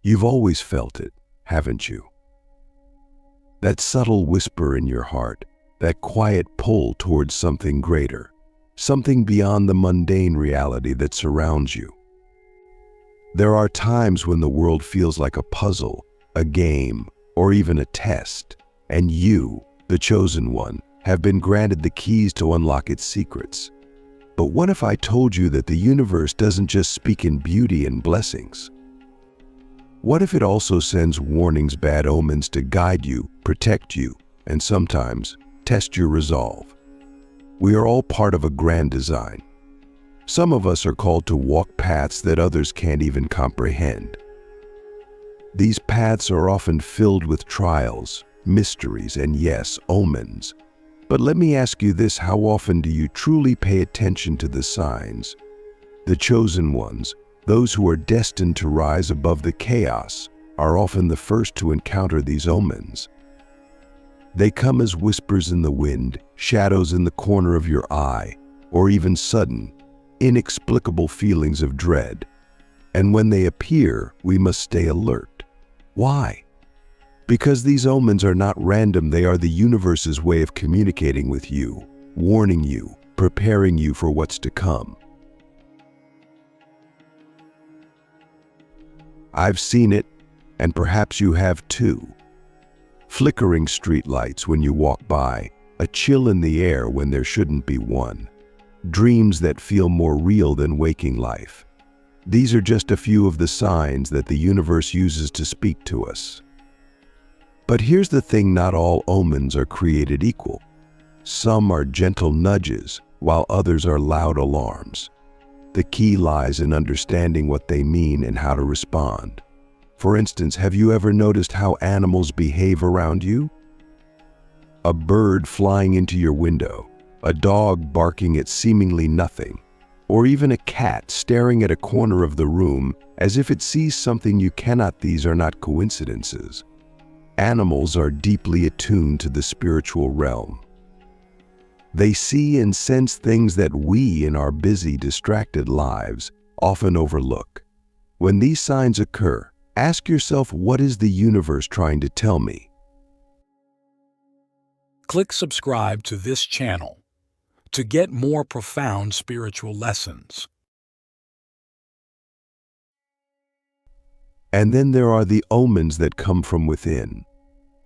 You've always felt it, haven't you? That subtle whisper in your heart, that quiet pull towards something greater, something beyond the mundane reality that surrounds you. There are times when the world feels like a puzzle, a game, or even a test, and you, the chosen one, have been granted the keys to unlock its secrets. But what if I told you that the universe doesn't just speak in beauty and blessings? What if it also sends warnings, bad omens to guide you, protect you, and sometimes test your resolve? We are all part of a grand design. Some of us are called to walk paths that others can't even comprehend. These paths are often filled with trials, mysteries, and yes, omens. But let me ask you this: how often do you truly pay attention to the signs? The chosen ones, those who are destined to rise above the chaos, are often the first to encounter these omens. They come as whispers in the wind, shadows in the corner of your eye, or even sudden, inexplicable feelings of dread. And when they appear, we must stay alert. Why? Because these omens are not random. They are the universe's way of communicating with you, warning you, preparing you for what's to come. I've seen it, and perhaps you have too. Flickering streetlights when you walk by, a chill in the air when there shouldn't be one. Dreams that feel more real than waking life. These are just a few of the signs that the universe uses to speak to us. But here's the thing: not all omens are created equal. Some are gentle nudges, while others are loud alarms. The key lies in understanding what they mean and how to respond. For instance, have you ever noticed how animals behave around you? A bird flying into your window, a dog barking at seemingly nothing, or even a cat staring at a corner of the room as if it sees something you cannot. These are not coincidences. Animals are deeply attuned to the spiritual realm. They see and sense things that we, in our busy, distracted lives, often overlook. When these signs occur, ask yourself, what is the universe trying to tell me? Click subscribe to this channel to get more profound spiritual lessons. And then there are the omens that come from within.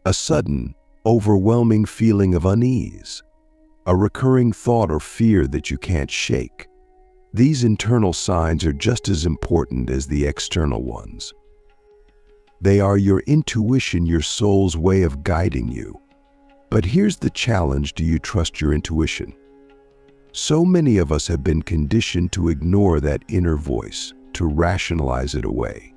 A sudden, overwhelming feeling of unease. A recurring thought or fear that you can't shake. These internal signs are just as important as the external ones. They are your intuition, your soul's way of guiding you. But here's the challenge: do you trust your intuition? So many of us have been conditioned to ignore that inner voice, to rationalize it away.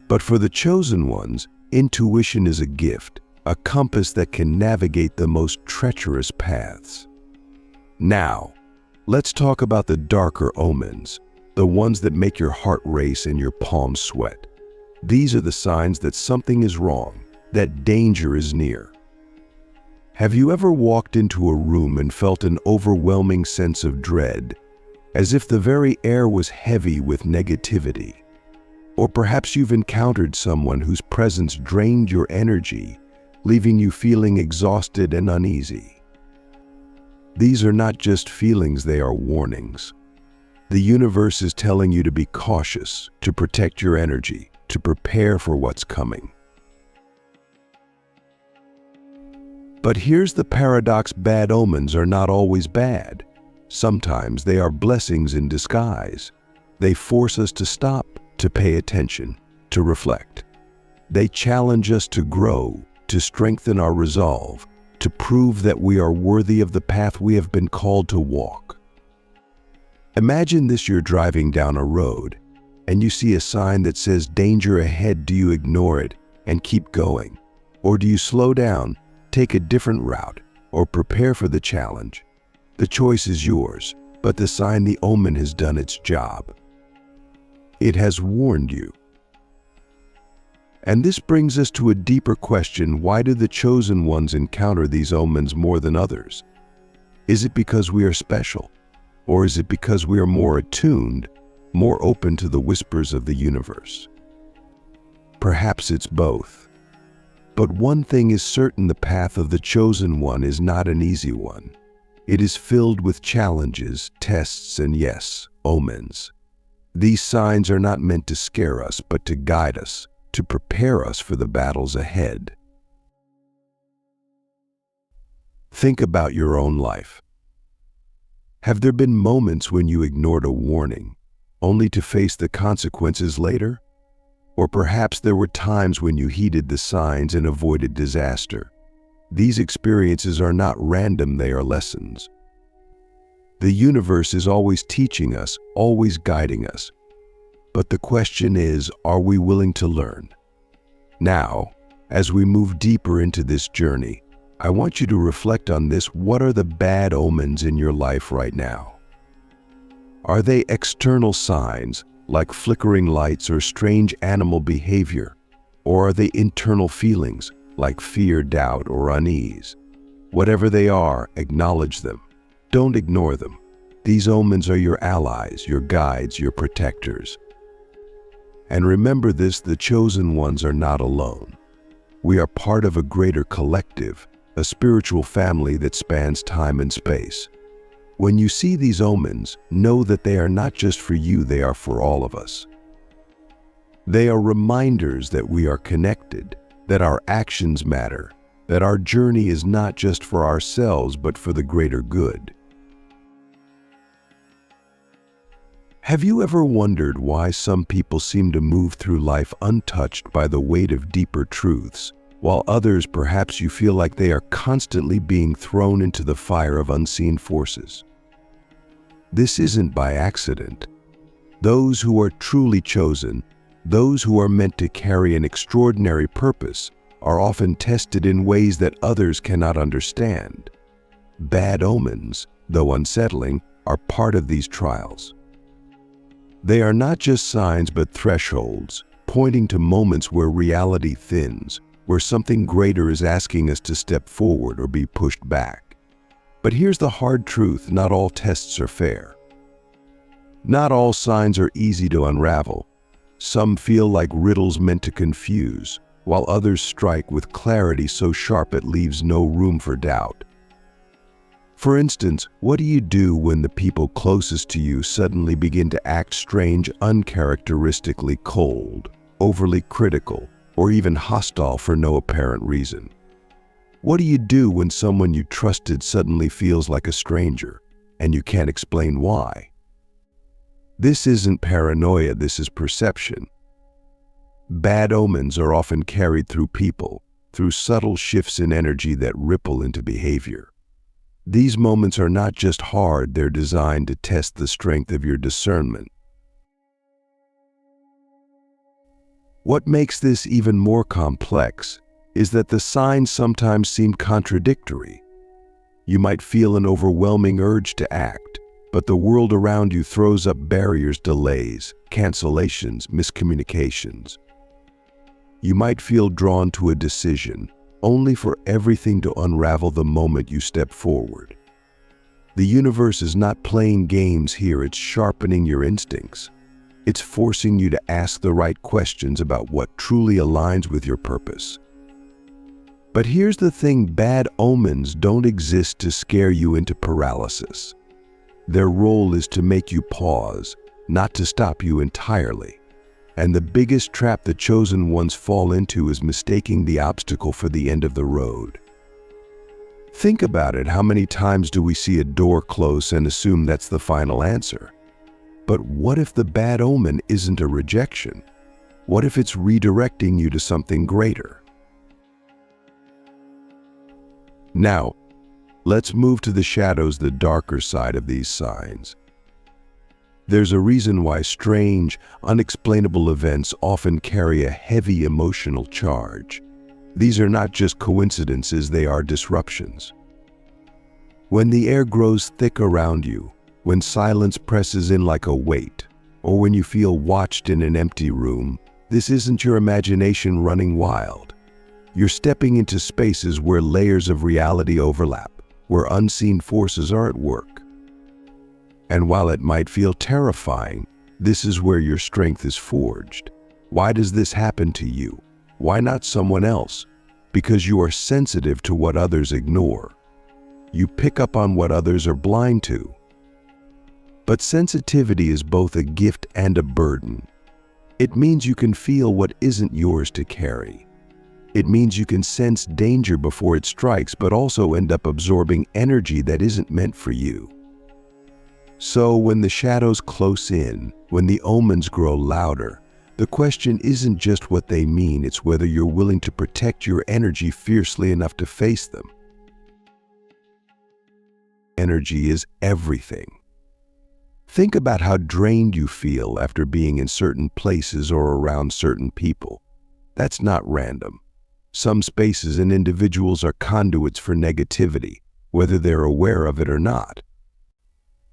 But for the chosen ones, intuition is a gift, a compass that can navigate the most treacherous paths. Now, let's talk about the darker omens, the ones that make your heart race and your palms sweat. These are the signs that something is wrong, that danger is near. Have you ever walked into a room and felt an overwhelming sense of dread, as if the very air was heavy with negativity? Or perhaps you've encountered someone whose presence drained your energy, leaving you feeling exhausted and uneasy. These are not just feelings, they are warnings. The universe is telling you to be cautious, to protect your energy, to prepare for what's coming. But here's the paradox: bad omens are not always bad. Sometimes they are blessings in disguise. They force us to stop, to pay attention, to reflect. They challenge us to grow, to strengthen our resolve, to prove that we are worthy of the path we have been called to walk. Imagine this: you're driving down a road, and you see a sign that says danger ahead. Do you ignore it and keep going? Or do you slow down, take a different route, or prepare for the challenge? The choice is yours, but the sign, the omen, has done its job. It has warned you. And this brings us to a deeper question: why do the chosen ones encounter these omens more than others? Is it because we are special? Or is it because we are more attuned, more open to the whispers of the universe? perhaps it's both. But one thing is certain: the path of the chosen one is not an easy one. It is filled with challenges, tests, and yes, omens. These signs are not meant to scare us, but to guide us, to prepare us for the battles ahead. Think about your own life. Have there been moments when you ignored a warning, only to face the consequences later? Or perhaps there were times when you heeded the signs and avoided disaster. These experiences are not random, they are lessons. The universe is always teaching us, always guiding us. But the question is, are we willing to learn? Now, as we move deeper into this journey, I want you to reflect on this. What are the bad omens in your life right now? Are they external signs, like flickering lights or strange animal behavior? Or are they internal feelings, like fear, doubt, or unease? Whatever they are, acknowledge them. Don't ignore them. These omens are your allies, your guides, your protectors. And remember this: the chosen ones are not alone. We are part of a greater collective, a spiritual family that spans time and space. When you see these omens, know that they are not just for you, they are for all of us. They are reminders that we are connected, that our actions matter, that our journey is not just for ourselves, but for the greater good. Have you ever wondered why some people seem to move through life untouched by the weight of deeper truths, while others, perhaps you feel like they are constantly being thrown into the fire of unseen forces? This isn't by accident. Those who are truly chosen, those who are meant to carry an extraordinary purpose, are often tested in ways that others cannot understand. Bad omens, though unsettling, are part of these trials. They are not just signs but thresholds, pointing to moments where reality thins, where something greater is asking us to step forward or be pushed back. But here's the hard truth: not all tests are fair. Not all signs are easy to unravel. Some feel like riddles meant to confuse, while others strike with clarity so sharp it leaves no room for doubt. For instance, what do you do when the people closest to you suddenly begin to act strange, uncharacteristically cold, overly critical, or even hostile for no apparent reason? What do you do when someone you trusted suddenly feels like a stranger, and you can't explain why? This isn't paranoia, this is perception. Bad omens are often carried through people, through subtle shifts in energy that ripple into behavior. These moments are not just hard, they're designed to test the strength of your discernment. What makes this even more complex is that the signs sometimes seem contradictory. You might feel an overwhelming urge to act, but the world around you throws up barriers, delays, cancellations, miscommunications. You might feel drawn to a decision, only for everything to unravel the moment you step forward. The universe is not playing games here, it's sharpening your instincts. It's forcing you to ask the right questions about what truly aligns with your purpose. But here's the thing: bad omens don't exist to scare you into paralysis. Their role is to make you pause, not to stop you entirely. And the biggest trap the chosen ones fall into is mistaking the obstacle for the end of the road. Think about it: how many times do we see a door close and assume that's the final answer? But what if the bad omen isn't a rejection? What if it's redirecting you to something greater? Now, let's move to the shadows, the darker side of these signs. There's a reason why strange, unexplainable events often carry a heavy emotional charge. These are not just coincidences, they are disruptions. When the air grows thick around you, when silence presses in like a weight, or when you feel watched in an empty room, this isn't your imagination running wild. You're stepping into spaces where layers of reality overlap, where unseen forces are at work. And while it might feel terrifying, this is where your strength is forged. Why does this happen to you? Why not someone else? Because you are sensitive to what others ignore. You pick up on what others are blind to. But sensitivity is both a gift and a burden. It means you can feel what isn't yours to carry. It means you can sense danger before it strikes, but also end up absorbing energy that isn't meant for you. So when the shadows close in, when the omens grow louder, the question isn't just what they mean, it's whether you're willing to protect your energy fiercely enough to face them. Energy is everything. Think about how drained you feel after being in certain places or around certain people. That's not random. Some spaces and individuals are conduits for negativity, whether they're aware of it or not.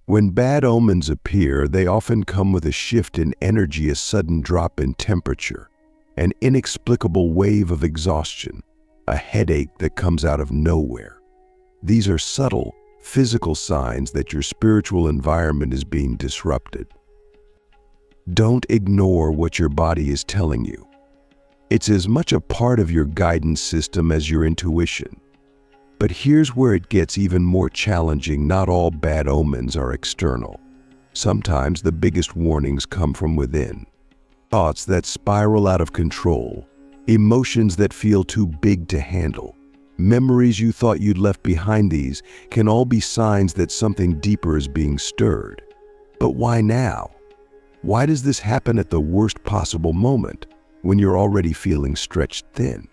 When bad omens appear, they often come with a shift in energy, a sudden drop in temperature, an inexplicable wave of exhaustion, a headache that comes out of nowhere. These are subtle, physical signs that your spiritual environment is being disrupted. Don't ignore what your body is telling you. It's as much a part of your guidance system as your intuition. But here's where it gets even more challenging. Not all bad omens are external. Sometimes the biggest warnings come from within. Thoughts that spiral out of control, emotions that feel too big to handle, memories you thought you'd left behind. These can all be signs that something deeper is being stirred. But why now? Why does this happen at the worst possible moment, when you're already feeling stretched thin?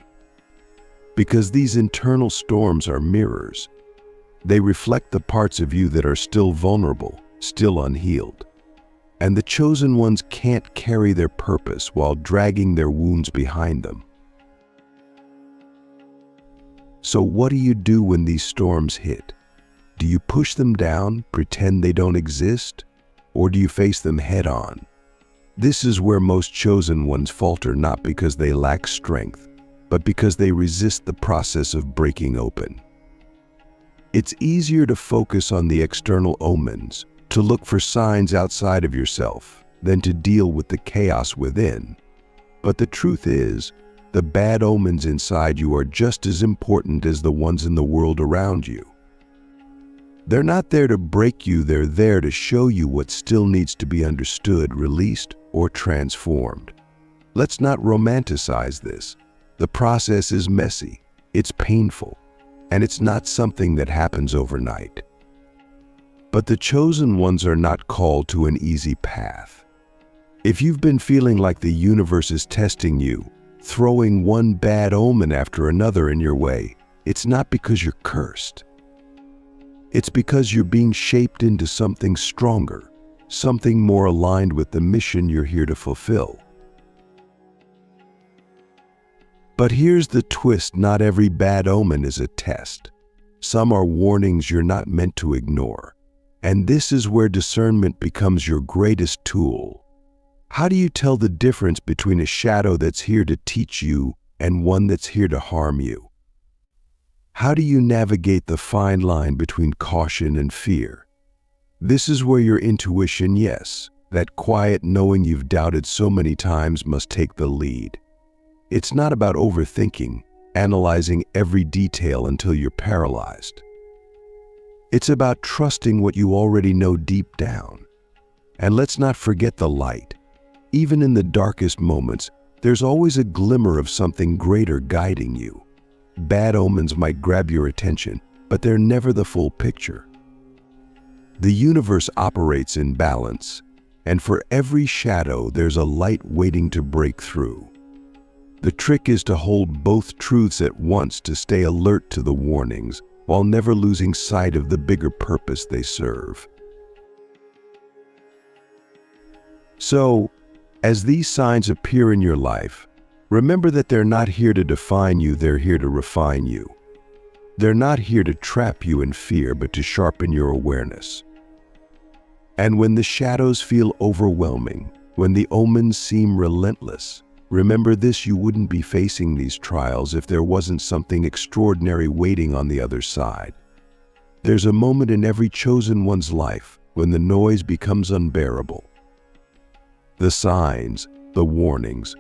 Because these internal storms are mirrors. They reflect the parts of you that are still vulnerable, still unhealed. And the chosen ones can't carry their purpose while dragging their wounds behind them. So what do you do when these storms hit? Do you push them down, pretend they don't exist? Or do you face them head on? This is where most chosen ones falter, not because they lack strength, but because they resist the process of breaking open. It's easier to focus on the external omens, to look for signs outside of yourself, than to deal with the chaos within. But the truth is, the bad omens inside you are just as important as the ones in the world around you. They're not there to break you, they're there to show you what still needs to be understood, released, or transformed. Let's not romanticize this. The process is messy, it's painful, and it's not something that happens overnight. But the chosen ones are not called to an easy path. If you've been feeling like the universe is testing you, throwing one bad omen after another in your way, it's not because you're cursed. It's because you're being shaped into something stronger, something more aligned with the mission you're here to fulfill. But here's the twist: not every bad omen is a test. Some are warnings you're not meant to ignore. And this is where discernment becomes your greatest tool. How do you tell the difference between a shadow that's here to teach you and one that's here to harm you? How do you navigate the fine line between caution and fear? This is where your intuition, yes, that quiet knowing you've doubted so many times, must take the lead. It's not about overthinking, analyzing every detail until you're paralyzed. It's about trusting what you already know deep down. And let's not forget the light. Even in the darkest moments, there's always a glimmer of something greater guiding you. Bad omens might grab your attention, but they're never the full picture. The universe operates in balance, and for every shadow, there's a light waiting to break through. The trick is to hold both truths at once, to stay alert to the warnings, while never losing sight of the bigger purpose they serve. So, as these signs appear in your life, remember that they're not here to define you, they're here to refine you. They're not here to trap you in fear, but to sharpen your awareness. And when the shadows feel overwhelming, when the omens seem relentless, remember this: you wouldn't be facing these trials if there wasn't something extraordinary waiting on the other side. There's a moment in every chosen one's life when the noise becomes unbearable. The signs, the warnings,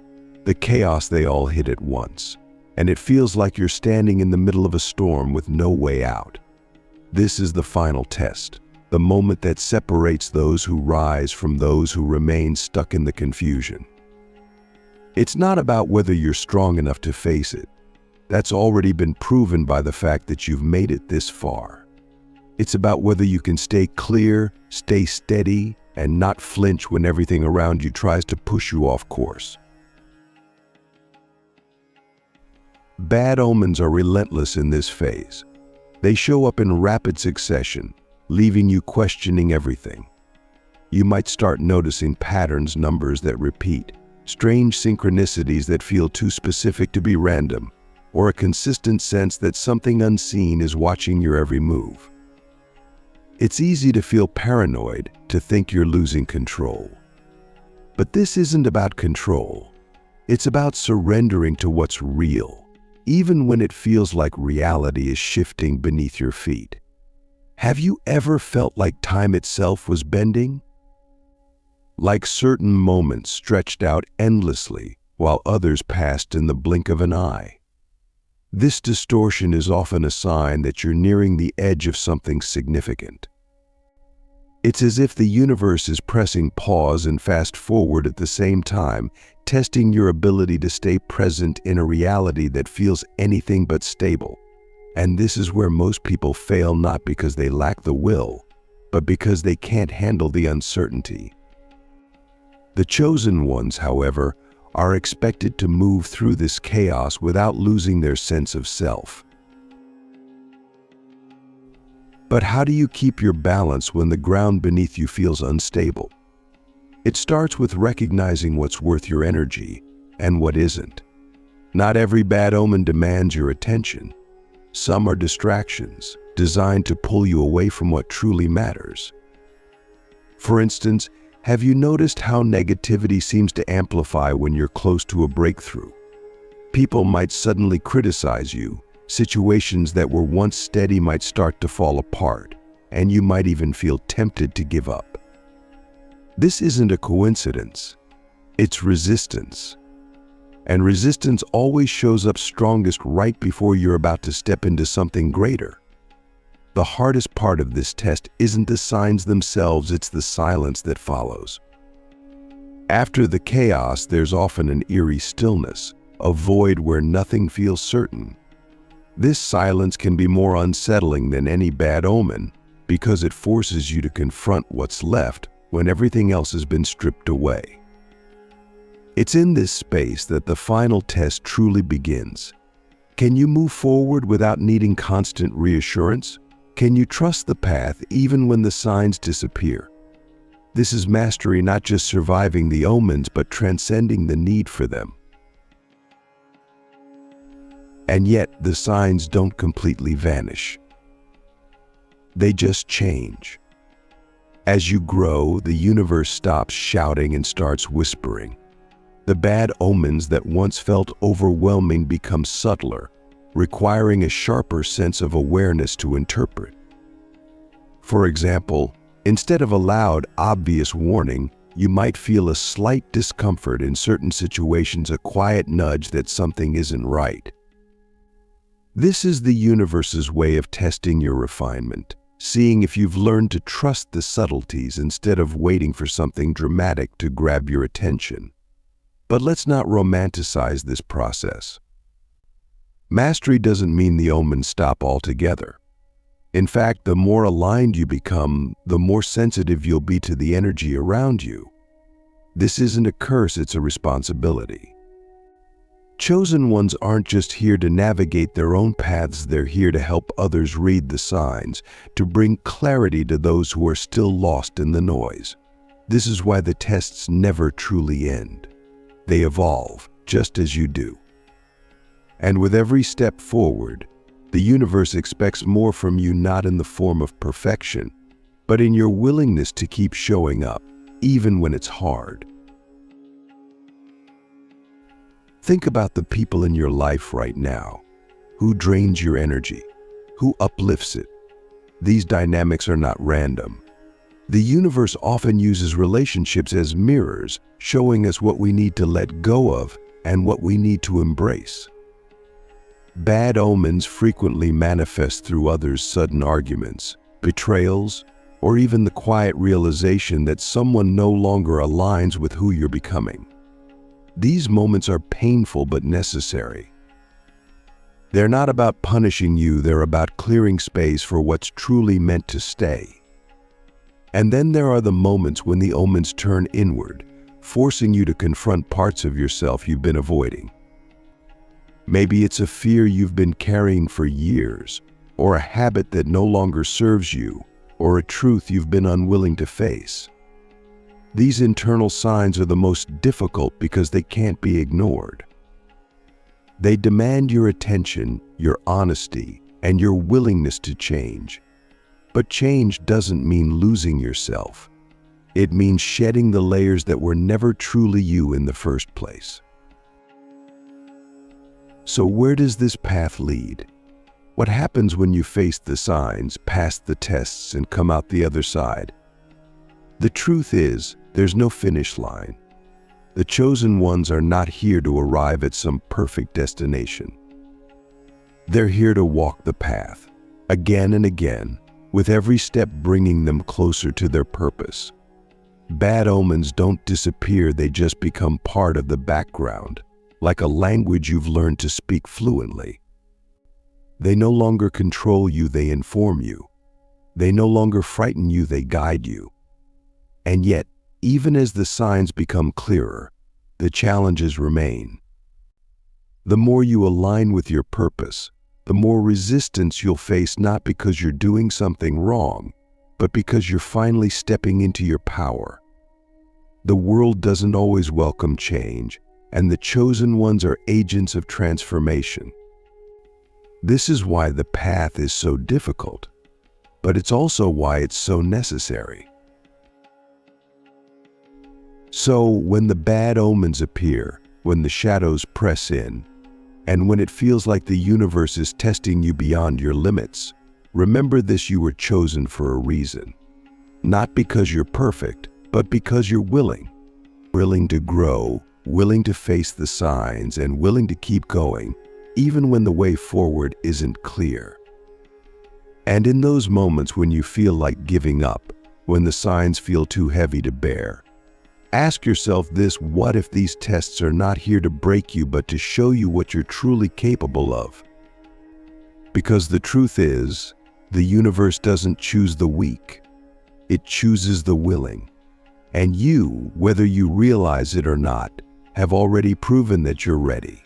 the chaos they all hit at once, and it feels like you're standing in the middle of a storm with no way out. This is the final test, the moment that separates those who rise from those who remain stuck in the confusion. It's not about whether you're strong enough to face it. That's already been proven by the fact that you've made it this far. It's about whether you can stay clear, stay steady, and not flinch when everything around you tries to push you off course. Bad omens are relentless in this phase. They show up in rapid succession, leaving you questioning everything. You might start noticing patterns, numbers that repeat, strange synchronicities that feel too specific to be random, or a consistent sense that something unseen is watching your every move. It's easy to feel paranoid, to think you're losing control. But this isn't about control. It's about surrendering to what's real, even when it feels like reality is shifting beneath your feet. Have you ever felt like time itself was bending? Like certain moments stretched out endlessly while others passed in the blink of an eye. This distortion is often a sign that you're nearing the edge of something significant. It's as if the universe is pressing pause and fast forward at the same time, testing your ability to stay present in a reality that feels anything but stable. And this is where most people fail, not because they lack the will, but because they can't handle the uncertainty. The chosen ones, however, are expected to move through this chaos without losing their sense of self. But how do you keep your balance when the ground beneath you feels unstable? It starts with recognizing what's worth your energy and what isn't. Not every bad omen demands your attention. Some are distractions, designed to pull you away from what truly matters. For instance, have you noticed how negativity seems to amplify when you're close to a breakthrough? People might suddenly criticize you, situations that were once steady might start to fall apart, and you might even feel tempted to give up. This isn't a coincidence, it's resistance. And resistance always shows up strongest right before you're about to step into something greater. The hardest part of this test isn't the signs themselves, it's the silence that follows. After the chaos, there's often an eerie stillness, a void where nothing feels certain. This silence can be more unsettling than any bad omen because it forces you to confront what's left when everything else has been stripped away. It's in this space that the final test truly begins. Can you move forward without needing constant reassurance? Can you trust the path even when the signs disappear? This is mastery, not just surviving the omens, but transcending the need for them. And yet, the signs don't completely vanish. They just change. As you grow, the universe stops shouting and starts whispering. The bad omens that once felt overwhelming become subtler, requiring a sharper sense of awareness to interpret. For example, instead of a loud, obvious warning, you might feel a slight discomfort in certain situations, a quiet nudge that something isn't right. This is the universe's way of testing your refinement, seeing if you've learned to trust the subtleties instead of waiting for something dramatic to grab your attention. But let's not romanticize this process. Mastery doesn't mean the omens stop altogether. In fact, the more aligned you become, the more sensitive you'll be to the energy around you. This isn't a curse, it's a responsibility. Chosen ones aren't just here to navigate their own paths, they're here to help others read the signs, to bring clarity to those who are still lost in the noise. This is why the tests never truly end. They evolve, just as you do. And with every step forward, the universe expects more from you, not in the form of perfection, but in your willingness to keep showing up, even when it's hard. Think about the people in your life right now. Who drains your energy? Who uplifts it? These dynamics are not random. The universe often uses relationships as mirrors, showing us what we need to let go of and what we need to embrace. Bad omens frequently manifest through others' sudden arguments, betrayals, or even the quiet realization that someone no longer aligns with who you're becoming. These moments are painful but necessary. They're not about punishing you, they're about clearing space for what's truly meant to stay. And then there are the moments when the omens turn inward, forcing you to confront parts of yourself you've been avoiding. Maybe it's a fear you've been carrying for years, or a habit that no longer serves you, or a truth you've been unwilling to face. These internal signs are the most difficult because they can't be ignored. They demand your attention, your honesty, and your willingness to change. But change doesn't mean losing yourself. It means shedding the layers that were never truly you in the first place. So where does this path lead? What happens when you face the signs, pass the tests, and come out the other side? The truth is, there's no finish line. The chosen ones are not here to arrive at some perfect destination. They're here to walk the path, again and again, with every step bringing them closer to their purpose. Bad omens don't disappear, they just become part of the background, like a language you've learned to speak fluently. They no longer control you, they inform you. They no longer frighten you, they guide you. And yet, even as the signs become clearer, the challenges remain. The more you align with your purpose, the more resistance you'll face, not because you're doing something wrong, but because you're finally stepping into your power. The world doesn't always welcome change, and the chosen ones are agents of transformation. This is why the path is so difficult, but it's also why it's so necessary. So, when the bad omens appear, when the shadows press in, and when it feels like the universe is testing you beyond your limits, remember this: you were chosen for a reason. Not because you're perfect, but because you're willing. Willing to grow, willing to face the signs, and willing to keep going, even when the way forward isn't clear. And in those moments when you feel like giving up, when the signs feel too heavy to bear, ask yourself this: what if these tests are not here to break you, but to show you what you're truly capable of? Because the truth is, the universe doesn't choose the weak. It chooses the willing. And you, whether you realize it or not, have already proven that you're ready.